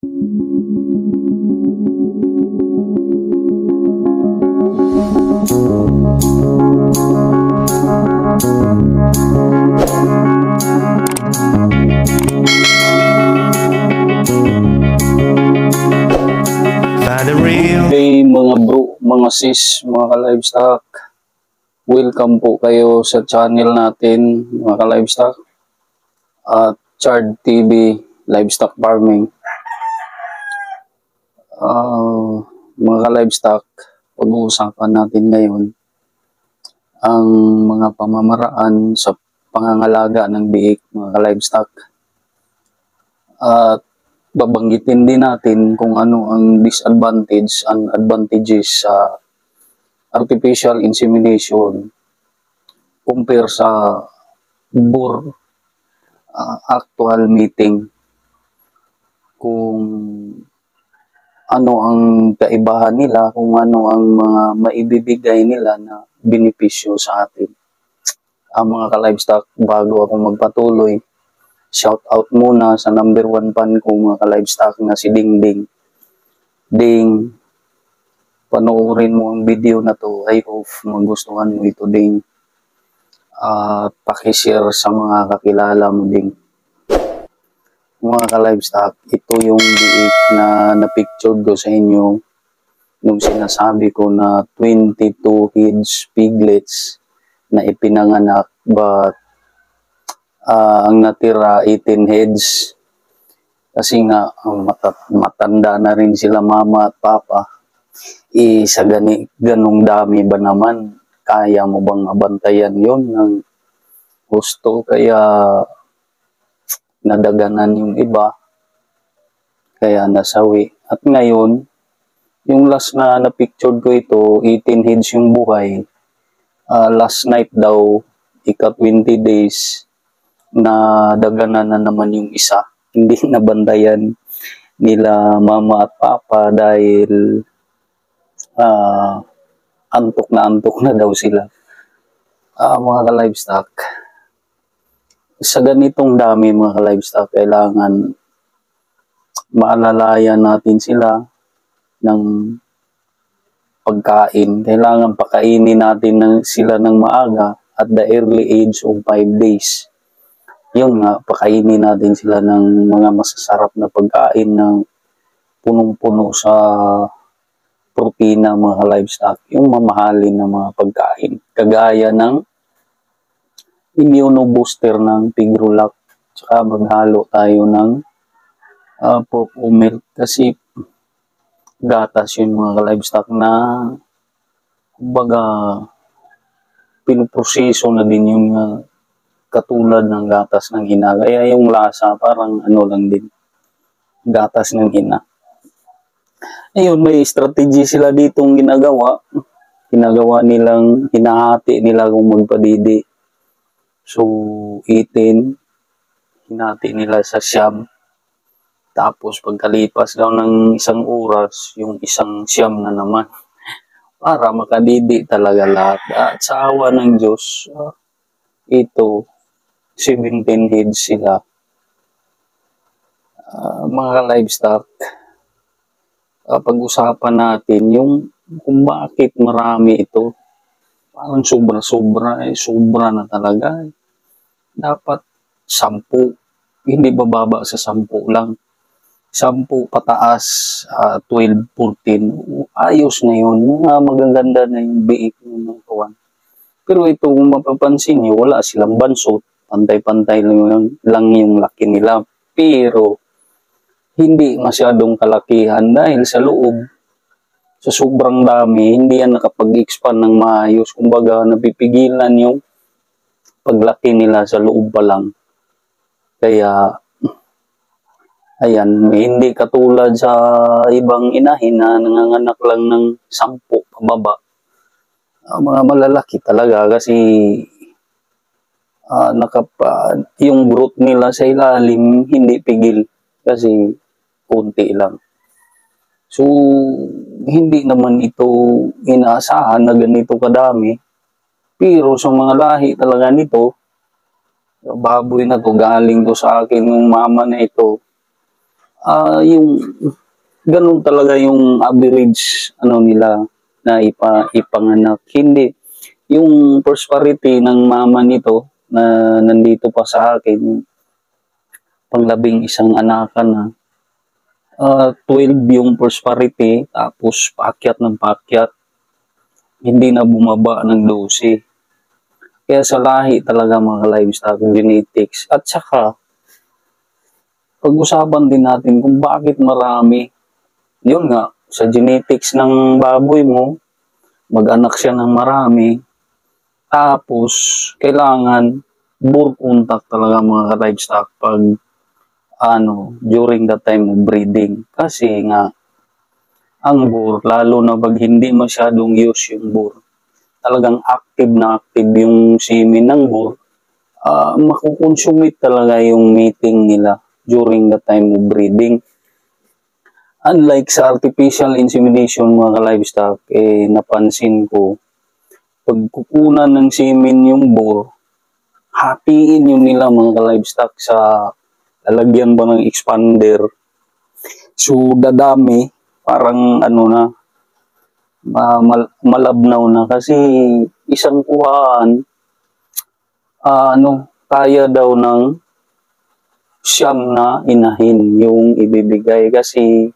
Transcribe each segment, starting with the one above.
Hey mga bro, mga sis, mga ka-livestock, welcome po kayo sa channel natin mga ka-livestock at Chard TV Livestock Farming. Mga ka-livestock, pag-uusapan natin ngayon ang mga pamamaraan sa pangangalaga ng biik mga ka-livestock at babanggitin din natin kung ano ang disadvantage and advantages sa artificial insemination compare sa boar actual mating, kung ano ang kaibahan nila, kung ano ang mga maibibigay nila na benepisyo sa atin. Mga ka-livestock, bago ako magpatuloy, shout out muna sa number 1 fan ko mga ka-livestock na si Dingding. Ding, panoorin mo ang video na to. I hope magustuhan mo ito, Ding. Pakishare sa mga kakilala mo, Ding. Mga ka-livestock, ito yung biik na na-picture ko sa inyo nung sinasabi ko na 22 heads piglets na ipinanganak, but ang natira 18 heads kasi nga matanda na rin sila mama at papa. Sa ganong dami ba naman kaya mo bang abantayan yon ng gusto? Kaya nadaganan yung iba, kaya nasawi. At ngayon yung last na picture ko ito, 18 heads yung buhay. Last night daw, ika 20 days na daganan na naman yung isa. Hindi nabantayan nila mama at papa dahil antok na daw sila. Mga ka-livestock, sa ganitong dami mga ka-livestock, kailangan maalalayan natin sila ng pagkain. Kailangan pakainin natin sila ng maaga at the early age of 5 days. Yun nga, pakainin natin sila ng mga masasarap na pagkain ng punong-puno sa protina mga livestock. Yung mamahalin na mga pagkain. Kagaya ng immunobooster ng Pigrulac. Tsaka maghalo tayo ng purple milk. Kasi gatas yun mga livestock na kumbaga pinuproseso na din yung katulad ng gatas ng ina. Kaya yung lasa parang ano lang din, gatas ng ina. Ayun, may strategy sila ditong ginagawa. Ginagawa nilang, hinahati nila kung magpadidi. So, 18, hinati nila sa siyam. Tapos pagkalipas daw ng isang oras, yung isang siyam na naman. Para makadidi talaga lahat. At sa awa ng Diyos, ito, 17 heads sila. Mga livestock, pag-usapan natin yung kung bakit marami ito. Parang sobra na talaga. Dapat 10, hindi bababa sa 10 lang. 10 pataas, 12, 14, ayos na yun. Magaganda na yung biik ng kawan. Pero ito, kung mapapansin nyo, wala silang bansot. Pantay-pantay lang yung laki nila. Pero, hindi masyadong kalakihan dahil sa loob. Sa sobrang dami, hindi yan nakapag-expand ng maayos. Kumbaga, napipigilan yung paglaki nila sa loob pa lang. Kaya, ayan, hindi katulad sa ibang inahin na nanganganak lang ng 10 pababa. Mga malalaki talaga kasi yung growth nila sa ilalim hindi pigil kasi konti lang. So, hindi naman ito inaasahan na ganito kadami. Pero sa mga lahi talaga nito, baboy na to, galing to sa akin ng mama na ito, yung ganun talaga yung average nila na ipanganak. Hindi yung prosperity ng mama nito na nandito pa sa akin, panglabing isang anakan na 12 yung prosperity, tapos paakyat ng paakyat, hindi na bumaba ng 12. Kaya sa lahi talaga mga livestock genetics. At saka, pag-usapan din natin kung bakit marami. Yun nga, sa genetics ng baboy mo, mag-anak siya ng marami. Tapos, kailangan bore contact talaga mga livestock pag during the time of breeding. Kasi nga, ang bore, lalo na pag hindi masyadong use yung bore, talagang active na active yung semen ng bore, makukonsumit talaga yung mating nila during the time of breeding. Unlike sa artificial insemination mga livestock, napansin ko, pag kukunan ng semen yung bore, hatiin yun nila mga livestock sa lalagyan ba ng expander. So, dadami, parang malabnaw na kasi isang kuhaan, kaya daw ng siyam na inahin yung ibibigay kasi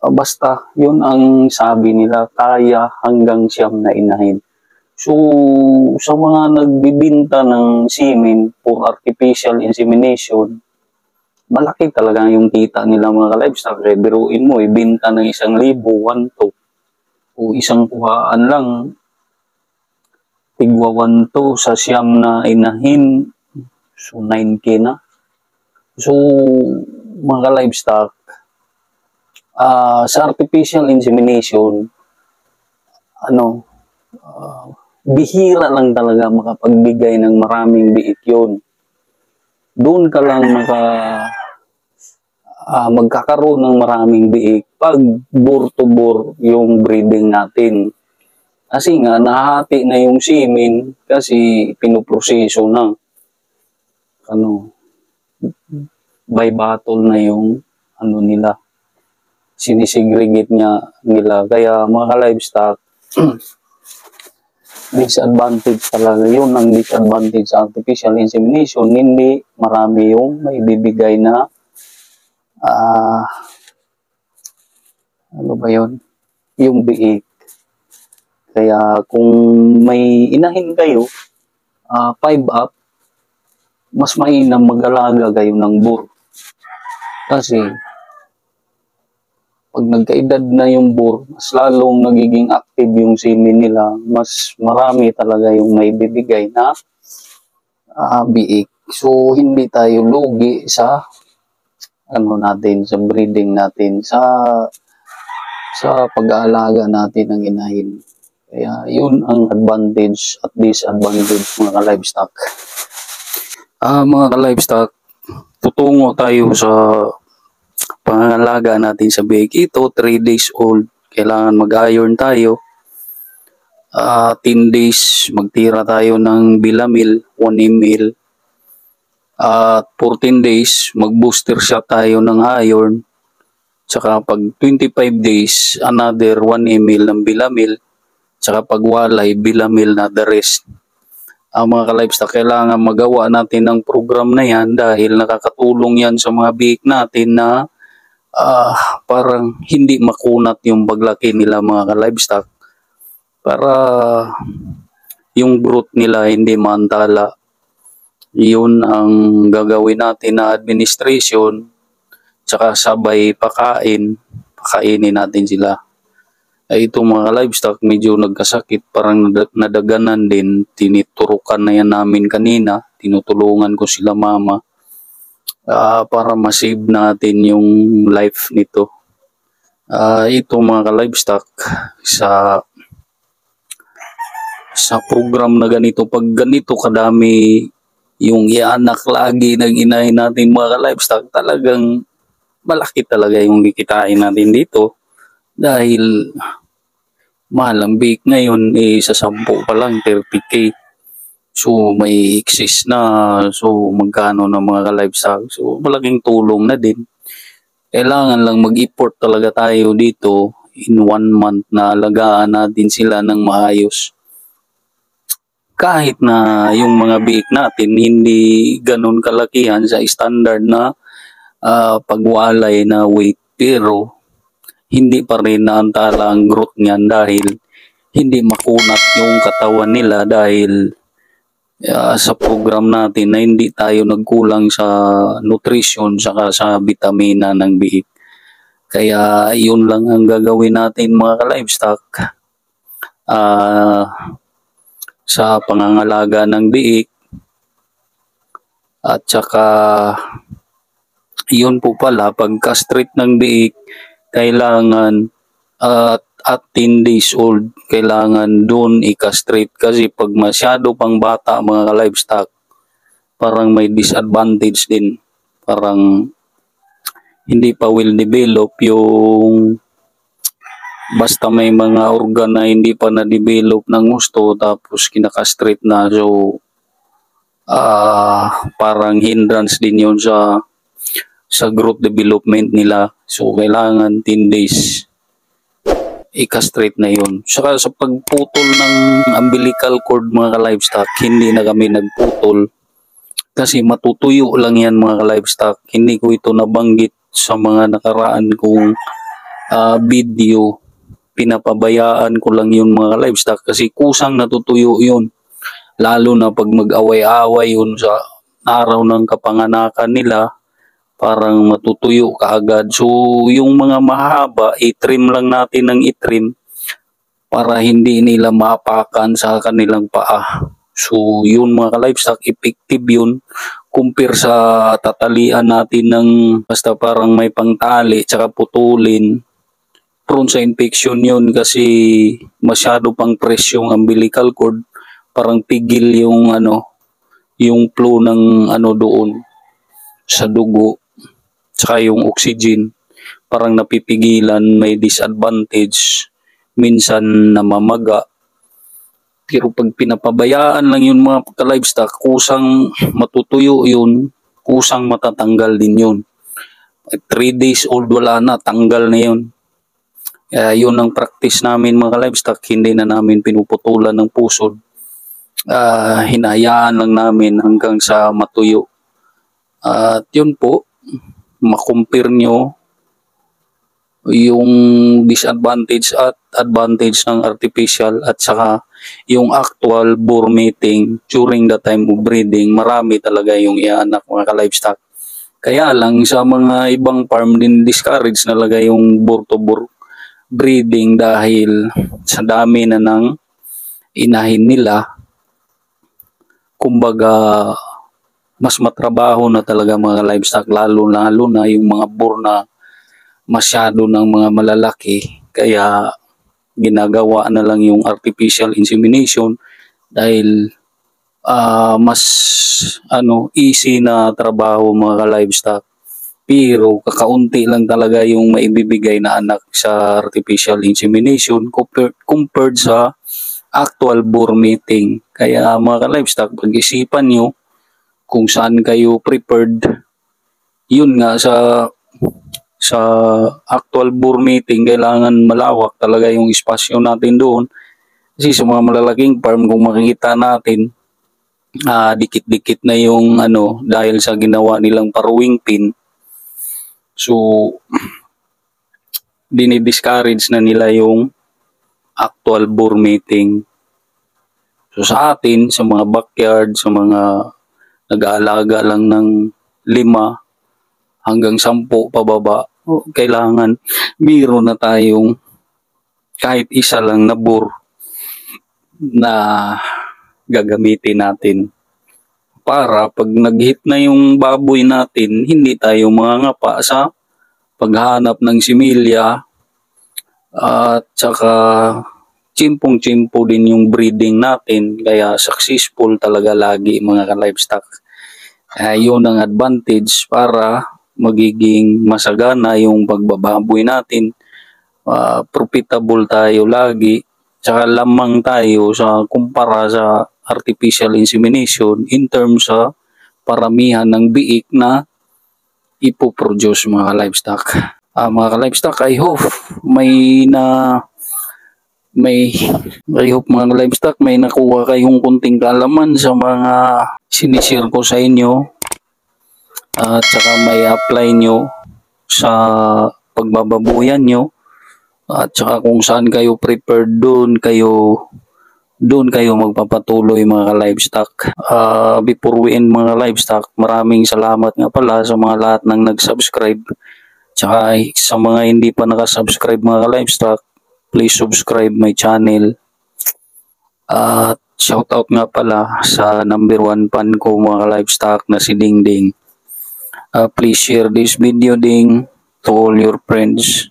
basta yun ang sabi nila, kaya hanggang siyam na inahin. So, sa mga nagbibinta ng semen for artificial insemination, malaki talaga yung kita nila mga livestock. Kaya biruin mo, ibinta ng 1,000, 1,200. O isang kuhaan lang, tigwa 1,200 sa siyam na inahin. So, 9K na. So, mga livestock, sa artificial insemination, bihira lang talaga makapagbigay ng maraming biik yun. Doon ka lang magkakaroon ng maraming biik pag bore to bore yung breeding natin. Kasi nga, nahati na yung semen kasi pinoproseso na. By battle na yung nila. Sinisegregate nila. Kaya mga livestock, disadvantage talaga yun ang disadvantage sa artificial insemination. Hindi marami yung maibibigay na yung biik. Kaya kung may inahin kayo 5 up, mas mainam mag-alaga kayo ng bore. Kasi pag nagkaedad na yung bore, mas lalong nagiging active yung semen nila, mas marami talaga yung may bibigay na biik. So, hindi tayo lugi sa sa breeding natin, sa pag-aalaga natin ng inahin. Kaya, yun ang advantage at disadvantage mga livestock. Mga livestock, tutungo tayo sa pangangalaga natin sa biik. Ito, 3 days old. Kailangan mag-iron tayo. 10 days, magtira tayo ng Bilamil, 1 ml. 14 days, mag-booster shot tayo ng iron. Tsaka pag 25 days, another 1 ml ng Bilamil. Tsaka pag walay, Bilamil na the rest. Mga ka-livestock, kailangan magawa natin ng program na yan dahil nakakatulong yan sa mga biik natin na parang hindi makunat yung paglaki nila mga ka-livestock. Para yung growth nila hindi maantala. Yun ang gagawin natin na administration, tsaka sabay pakainin natin sila. Itong mga livestock medyo nagkasakit, parang nadaganan din, tiniturukan na yan namin kanina, tinutulungan ko sila mama para masave natin yung life nito. Ito mga livestock sa program na ganito, pag ganito kadami yung ianak lagi ng inahin natin mga livestock, talagang malaki talaga yung kikitain natin dito dahil mahal ang biik ngayon sa 10 pa lang 30K. So may excess na, so magkano na mga ka-livestock. So malaking tulong na din. Kailangan lang mag-effort talaga tayo dito in 1 month na alagaan natin sila ng maayos. Kahit na yung mga biik natin hindi ganun kalakihan sa standard na pagwalay na weight, pero hindi pa rin naantala ang growth niyan dahil hindi makunat yung katawan nila dahil sa program natin na hindi tayo nagkulang sa nutrition saka sa vitamina ng biik. Kaya yun lang ang gagawin natin mga ka-livestock sa pangangalaga ng biik. At saka yun po pala, pag-castrate ng biik, kailangan at 10 days old, kailangan doon i-castrate kasi pag masyado pang bata mga ka-livestock, parang may disadvantage din. Parang hindi pa well develop yung basta may mga organ na hindi pa na-develop ng gusto tapos kinakastrate na, so parang hindrance din yun sa growth development nila. So kailangan 10 days i-castrate na yun. Saka sa pagputol ng umbilical cord mga ka-livestock, hindi na kami nagputol kasi matutuyo lang yan mga ka-livestock. Hindi ko ito nabanggit sa mga nakaraan kong video. Pinapabayaan ko lang yun mga ka-livestock kasi kusang natutuyo yun. Lalo na pag mag-away-away yun sa araw ng kapanganakan nila, parang matutuyo kaagad. So, yung mga mahaba, i-trim lang natin ng i-trim para hindi nila maapakan sa kanilang paa. So, yun mga ka-livestock, effective yun. Compare sa tatalian natin ng basta parang may pangtali tsaka putulin. Prone sa infection yun kasi masyado pang press yung umbilical cord. Parang pigil yung yung flow ng doon sa dugo. Tsaka yung oxygen, parang napipigilan, may disadvantage, minsan namamaga. Pero pag pinapabayaan lang yun mga ka-livestock, kusang matutuyo yun, kusang matatanggal din yun. 3 days old, wala na, tanggal na yun. Yun ang practice namin mga ka-livestock, hindi na namin pinuputulan ng pusod. Hinayaan lang namin hanggang sa matuyo. At yun po, makumpir nyo yung disadvantage at advantage ng artificial at saka yung actual boar mating during the time of breeding. Marami talaga yung ianak mga ka-livestock. Kaya lang sa mga ibang farm din discourage talaga yung boar to boar breeding dahil sa dami na ng inahin nila. Kumbaga mas matrabaho na talaga mga livestock, lalo na yung mga boar na masyado ng mga malalaki, kaya ginagawa na lang yung artificial insemination dahil mas easy na trabaho mga livestock, pero kakaunti lang talaga yung maibibigay na anak sa artificial insemination compared sa actual boar mating. Kaya mga livestock, pag-isipan nyo kung saan kayo prepared. Yun nga, sa actual boar mating, kailangan malawak talaga yung espasyo natin doon. Kasi sa mga malalaking farm, kung makikita natin, dikit-dikit na yung dahil sa ginawa nilang paruwing pin. So, dinidiscourage na nila yung actual boar mating. So, sa atin, sa mga backyard, sa mga nag-aalaga lang ng 5 hanggang 10 pababa, kailangan biro na tayong kahit isa lang na boar na gagamitin natin para pag nag-hit na yung baboy natin, hindi tayo mangangapa sa paghanap ng similya at saka chimpong-chimpo din yung breeding natin, kaya successful talaga lagi mga ka-livestock. Yun ang advantage para magiging masagana yung pagbababoy natin. Profitable tayo lagi, tsaka lamang tayo sa kumpara sa artificial insemination in terms sa paramihan ng biik na ipoproduce mga livestock. Mga livestock, I hope may I hope mga livestock may nakuha kayong kunting kaalaman sa mga sinishare ko sa inyo at saka may apply nyo sa pagbababuyan nyo at saka kung saan kayo prepared doon kayo magpapatuloy mga livestock. Before we end mga livestock, maraming salamat nga pala sa mga lahat ng nag-subscribe. Tsaka sa mga hindi pa nakasubscribe mga livestock, please subscribe my channel. At shoutout nga pala sa number 1 fan ko mga livestock na si Dingding. Please share this video ding to all your friends.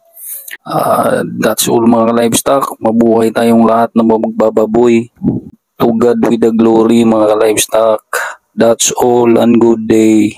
That's all mga livestock. Mabuhay tayong lahat na magbababoy. To God with the glory mga livestock. That's all and good day.